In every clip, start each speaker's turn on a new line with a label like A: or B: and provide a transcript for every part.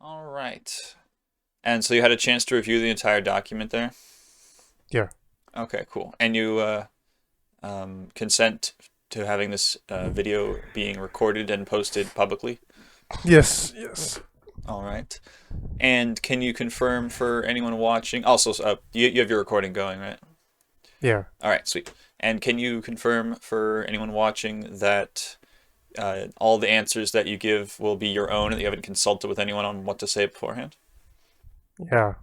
A: All right. And so you had a chance to review the entire document there?
B: Yeah.
A: Okay, cool. And you consent to having this video being recorded and posted publicly?
B: Yes. Yes.
A: All right. And can you confirm for anyone watching? Also, you have your recording going, right?
B: Yeah.
A: All right, sweet. And can you confirm for anyone watching that all the answers that you give will be your own and that you haven't consulted with anyone on what to say beforehand?
B: Yeah.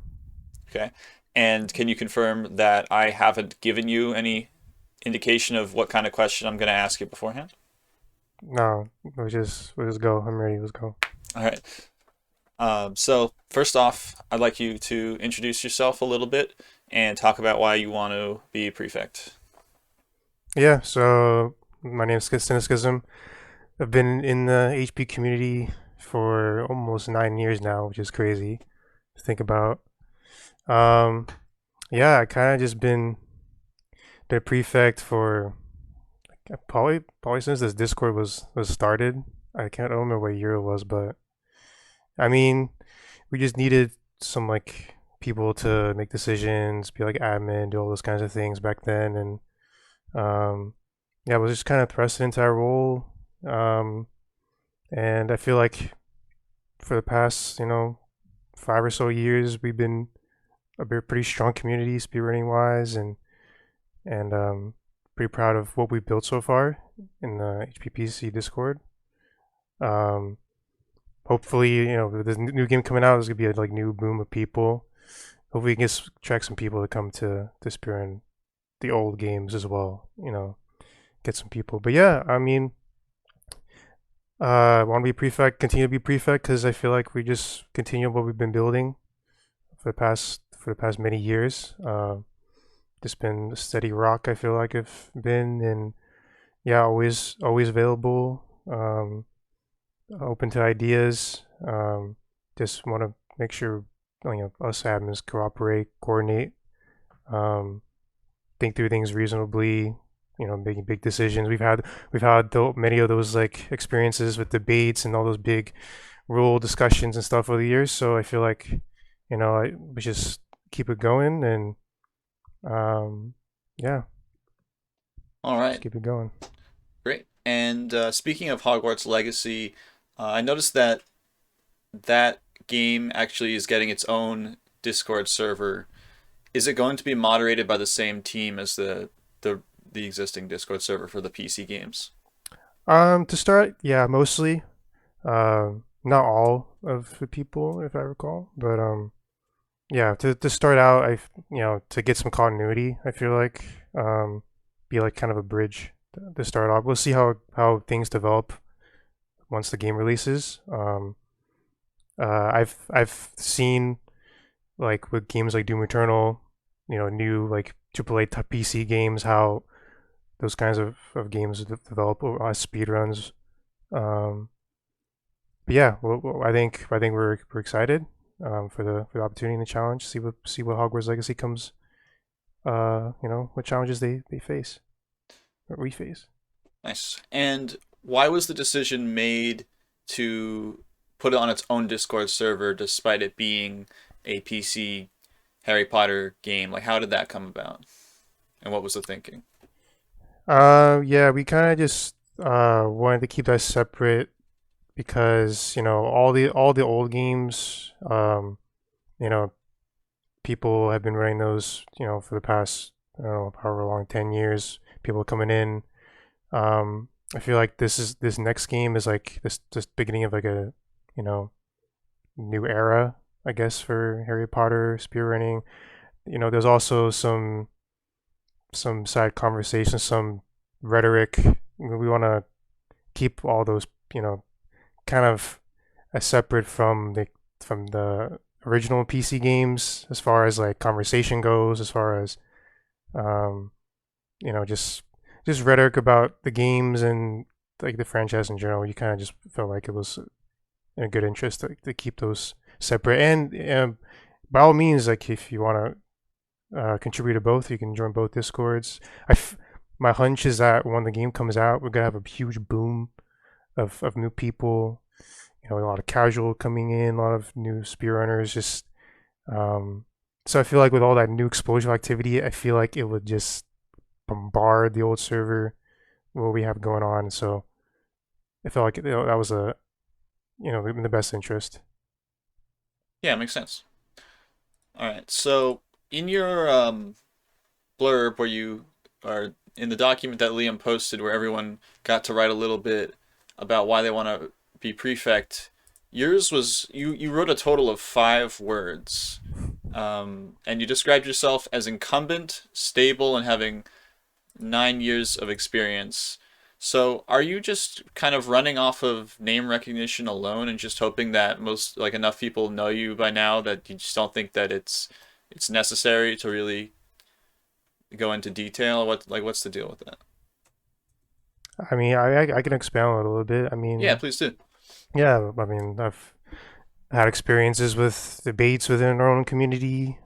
A: Okay. And can you confirm that I haven't given you any indication of what kind of question I'm going to ask you beforehand?
B: No. We'll just go. I'm ready. Let's go.
A: All right. So first off, I'd like you to introduce yourself a little bit and talk about why you want to be prefect.
B: Yeah. So my name is Cynaschism. I've been in the HP community for almost 9 years now, which is crazy to think about. Um. Yeah. I kind of just been a prefect for probably since this Discord was started. I can't remember what year it was, but I mean, we just needed some like people to make decisions, be like admin, do all those kinds of things back then, and yeah, it was just kind of thrust into our role. Um, and I feel like for the past 5 or so years, we've been pretty strong community speedrunning wise, and pretty proud of what we've built so far in the HPPC Discord. Um, Hopefully, with this new game coming out, there's gonna be a like new boom of people. Hopefully, we can attract some people to come to spearrun the old games as well. Get some people. But yeah, I mean, I want to be prefect, continue to be prefect because I feel like we just continue what we've been building for the past many years. Just been a steady rock. I feel like I've been, and yeah, always available. Open to ideas. Just want to make sure us admins cooperate, coordinate, um, think through things reasonably. Making big decisions. We've had many of those like experiences with debates and all those big rule discussions and stuff over the years. So I feel like we just keep it going and um, yeah,
A: All
B: just
A: right,
B: keep it going.
A: great. And speaking of Hogwarts Legacy, I noticed that that game actually is getting its own Discord server. Is it going to be moderated by the same team as the the existing Discord server for the PC games?
B: To start, yeah, mostly. Not all of the people, if I recall, but yeah. To start out, to get some continuity, I feel like be like kind of a bridge to start off. We'll see how things develop once the game releases. I've seen like with games like Doom Eternal, new like AAA PC games, how those kinds of games develop as speedruns. Um, but yeah, I think we're excited for the opportunity and the challenge. See what Hogwarts Legacy comes. What challenges they face or we face.
A: Nice. And why was the decision made to put it on its own Discord server despite it being a PC Harry Potter game? Like, how did that come about? And what was the thinking?
B: Yeah, we kind of just wanted to keep that separate because all the old games, you know, people have been running those, for the past, I don't know, however long, 10 years. People coming in. I feel like this next game is like this beginning of like a you know new era, I guess, for Harry Potter speedrunning. There's also some side conversations, some rhetoric. We want to keep all those, kind of separate from the original PC games as far as like conversation goes, as far as um, just rhetoric about the games and like the franchise in general. You kind of just felt like it was in a good interest to keep those separate. And by all means, like if you want to contribute to both, you can join both discords. My hunch is that when the game comes out, we're gonna have a huge boom of new people, a lot of casual coming in, a lot of new speedrunners. Just so I feel like with all that new exposure activity, I feel like it would just bombard the old server what we have going on. So I felt like that was in the best interest.
A: Yeah, makes sense. All right. So in your blurb where you are in the document that Liam posted where everyone got to write a little bit about why they want to be prefect, yours was you wrote a total of 5 words. And you described yourself as incumbent, stable, and having 9 years of experience. So, are you just kind of running off of name recognition alone and just hoping that most like enough people know you by now that you just don't think that it's necessary to really go into detail? What's the deal with that?
B: I mean, I can expand on it a little bit. I
A: Yeah,
B: mean,
A: please do.
B: yeah, I mean, I've had experiences with debates within our own community.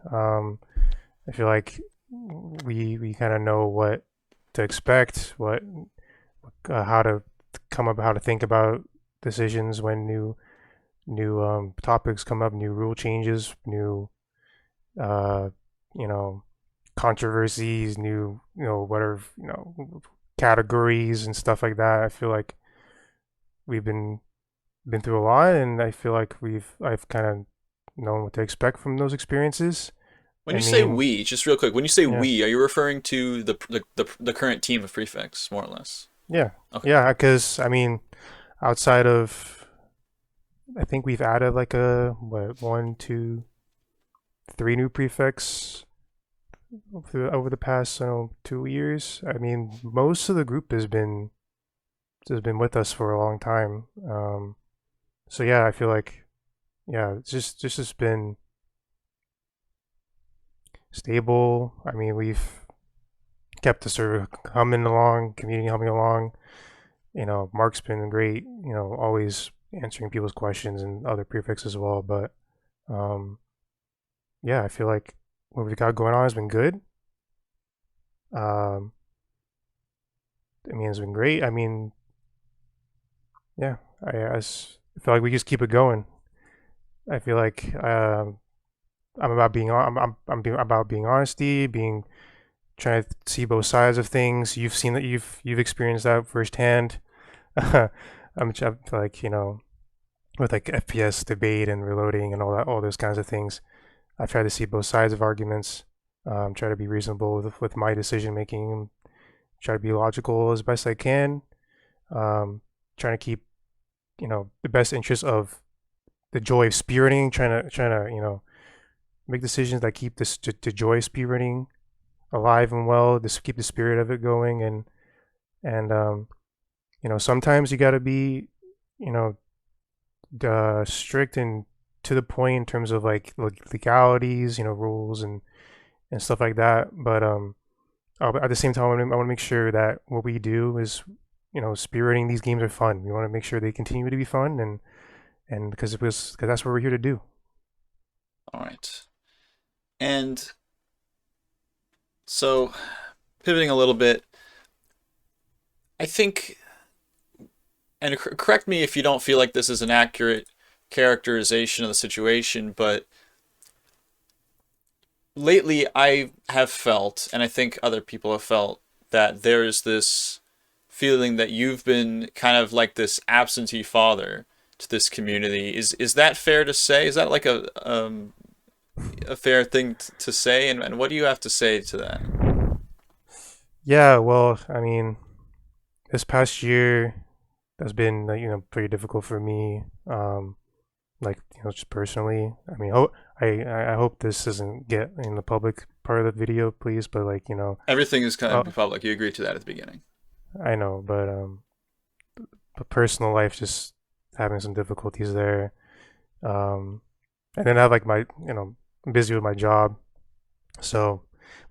B: I feel like we kind of know what to expect, what how to how to think about decisions when new topics come up, new rule changes, new uh, you know controversies, new whatever categories and stuff like that. I feel like we've been through a lot, and I feel like I've kind of known what to expect from those experiences.
A: When
B: I
A: you say
B: mean,
A: we, just real quick, when you say
B: yeah,
A: we, are you referring to the current team of prefects, more or less?
B: yeah,
A: Okay.
B: yeah. Because I mean, outside of I think we've added like a what one, two, three new prefects over the past 2 years. I mean, most of the group has been with us for a long time. So yeah, I feel like yeah, it's just been stable. I mean, we've kept the server humming along, community humming along. Mark's been great. Always answering people's questions and other prefects as well. But um, yeah, I feel like what we've got going on has been good. Um, I mean, it's been great. I mean, yeah, I feel like we just keep it going. I feel like I'm about being about being honesty, being trying to see both sides of things. You've seen that you've experienced that firsthand. I'm like with like FPS debate and reloading and all those kinds of things. I try to see both sides of arguments. Try to be reasonable with my decision making. Try to be logical as best I can. Trying to keep the best interest of the joy of spearrunning. Trying to make decisions that keep the joy of spearrunning alive and well. Just keep the spirit of it going and sometimes you got to be you know strict and to the point in terms of like legalities, rules and stuff like that. But at the same time, I want to make sure that what we do is, spearheading these games are fun. We want to make sure they continue to be fun, and because that's what we're here to do.
A: All right. And so, pivoting a little bit, I think, and correct me if you don't feel like this is an accurate characterization of the situation, but lately I have felt, and I think other people have felt, that there is this feeling that you've been kind of like this absentee father to this community. Is that fair to say? Is that like a fair thing to say? And what do you have to say to that?
B: Yeah, well, I mean, this past year has been pretty difficult for me. Like just personally. I mean, I hope this doesn't get in the public part of the video, please. But like
A: Everything is kind
B: uh,
A: of public. You agreed to that at the beginning.
B: I know, but personal life just having some difficulties there. Um, and then I have like I'm busy with my job, so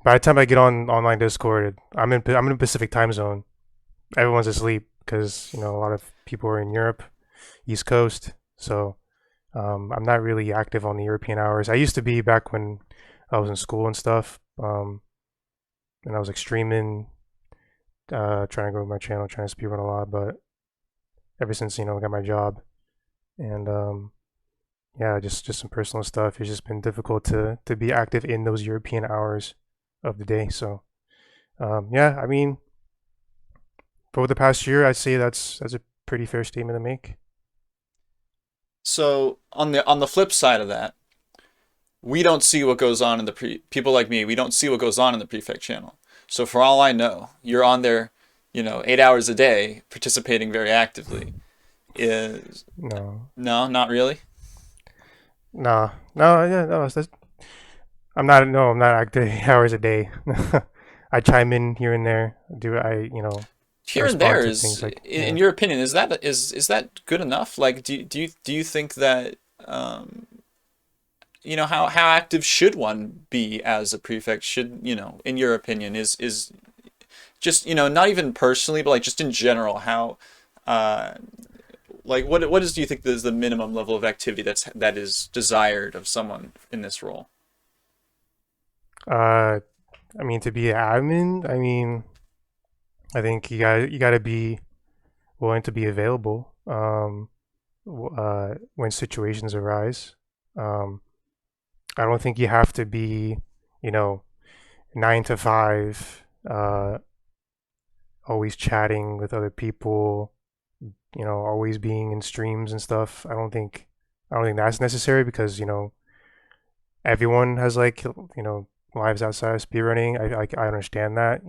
B: by the time I get on online Discord, I'm in Pacific time zone. Everyone's asleep because a lot of people are in Europe, East Coast. So I'm not really active on the European hours. I used to be back when I was in school and stuff. And I was like streaming, trying to grow my channel, trying to speedrun a lot. But ever since I got my job and yeah, just some personal stuff. It's just been difficult to be active in those European hours of the day. So yeah, I mean, for the past year, I'd say that's a pretty fair statement to make.
A: So on the flip side of that, we don't see what goes on in the people like me. We don't see what goes on in the Prefect channel. So for all I know, you're on there, 8 hours a day, participating very actively. Is
B: No,
A: No, not really.
B: nah, no, yeah, no. That's, I'm not. No, I'm not active 8 hours a day. I chime in here and there. Do I? I
A: Here and
B: respond
A: there
B: to things
A: is,
B: like
A: in your opinion, is that good enough? Like, do you think that how active should one be as a prefect? Should in your opinion, is just not even personally, but like just in general, how uh like what is do you think is the minimum level of activity that is desired of someone in this role?
B: uh, I mean, to be an admin, I mean, I think you gotta be willing to be available. When situations arise. Um, I don't think you have to be, you know, 9 to 5, always chatting with other people, always being in streams and stuff. I don't think that's necessary because, everyone has like, lives outside of speedrunning. I understand that.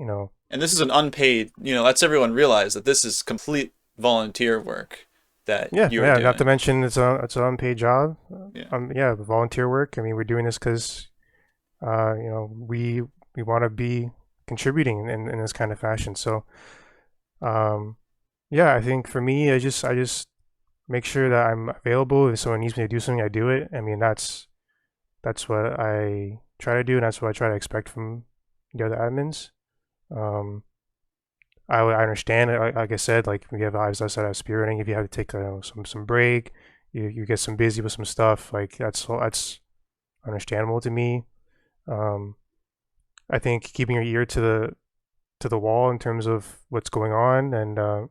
A: And this is an unpaid, lets everyone realize that this is complete volunteer work that
B: Yeah,
A: you are
B: yeah. Not to
A: doing.
B: mention it's an unpaid job.
A: Yeah.
B: Yeah, volunteer work. I mean, we're doing this because we want to be contributing in this kind of fashion. So, um, yeah, I think for me, I just make sure that I'm available. If someone needs me to do something, I do it. I mean, that's what I try to do, and that's what I try to expect from the other admins. Um, I understand it. Like I said, like we have lives outside of spearrunning. If you have to take some break, you get some busy with some stuff. Like that's understandable to me. Um, I think keeping your ear to the wall in terms of what's going on and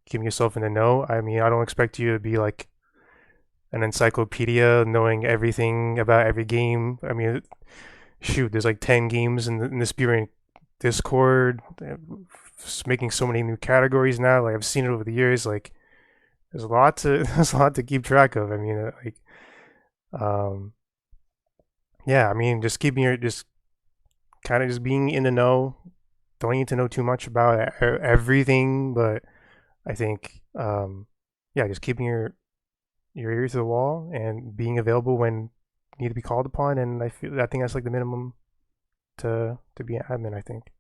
B: keeping yourself in the know. I mean, I don't expect you to be like an encyclopedia knowing everything about every game. I mean, shoot, there's like 10 games in the spearrunning Discord. Making so many new categories now. Like I've seen it over the years. Like there's a lot to there's a lot to keep track of. I mean, um, yeah. I mean, just kind of just being in the know. Don't need to know too much about everything, but I think yeah, just keeping your ear to the wall and being available when you need to be called upon. And I think that's like the minimum to be an admin. I think.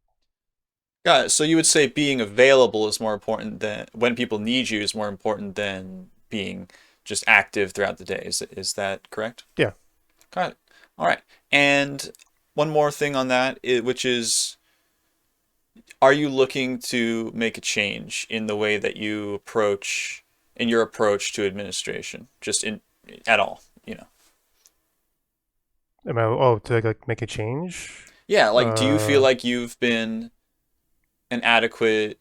A: Got it. So you would say being available is more important than when people need you is more important than being just active throughout the day. Is that correct?
B: Yeah.
A: Got it. All right. And one more thing on that, which is, are you looking to make a change in the way that you approach, in your approach to administration, just in at all,
B: To like make a change?
A: Yeah, like, do you feel
B: Uh,
A: like you've been an adequate,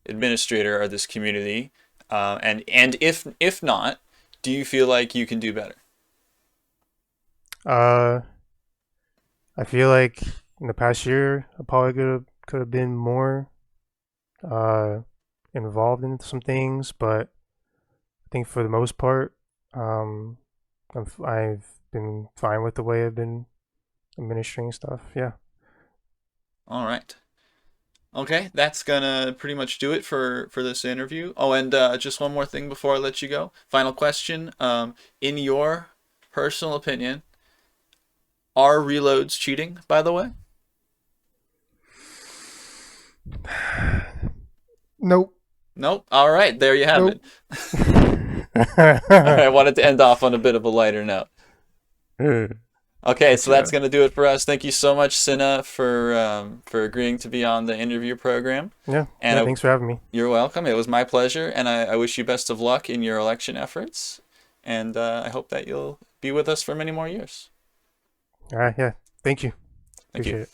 A: administrator of this community? And if not, do you feel like you can do better?
B: uh, I feel like in the past year, I probably could have been more uh involved in some things, but I think for the most part, um, I've been fine with the way I've been administering stuff. Yeah.
A: All right. Okay, that's gonna pretty much do it for this interview. Oh, and just one more thing before I let you go. Final question. In your personal opinion, are reloads cheating, by the way?
B: Nope.
A: Nope. All right, there you have it.
B: Nope.
A: All right, I wanted to end off on a bit of a lighter note. Okay, so that's
B: Gotcha.
A: gonna do it for us. Thank you so much, Cinna, for agreeing to be on the interview program.
B: Yeah.
A: And
B: Yeah. Thanks for having me.
A: you're welcome. It was my pleasure, and I wish you best of luck in your election efforts. And I hope that you'll be with us for many more years.
B: All right. Yeah. Thank you.
A: Thank you.
B: Appreciate it.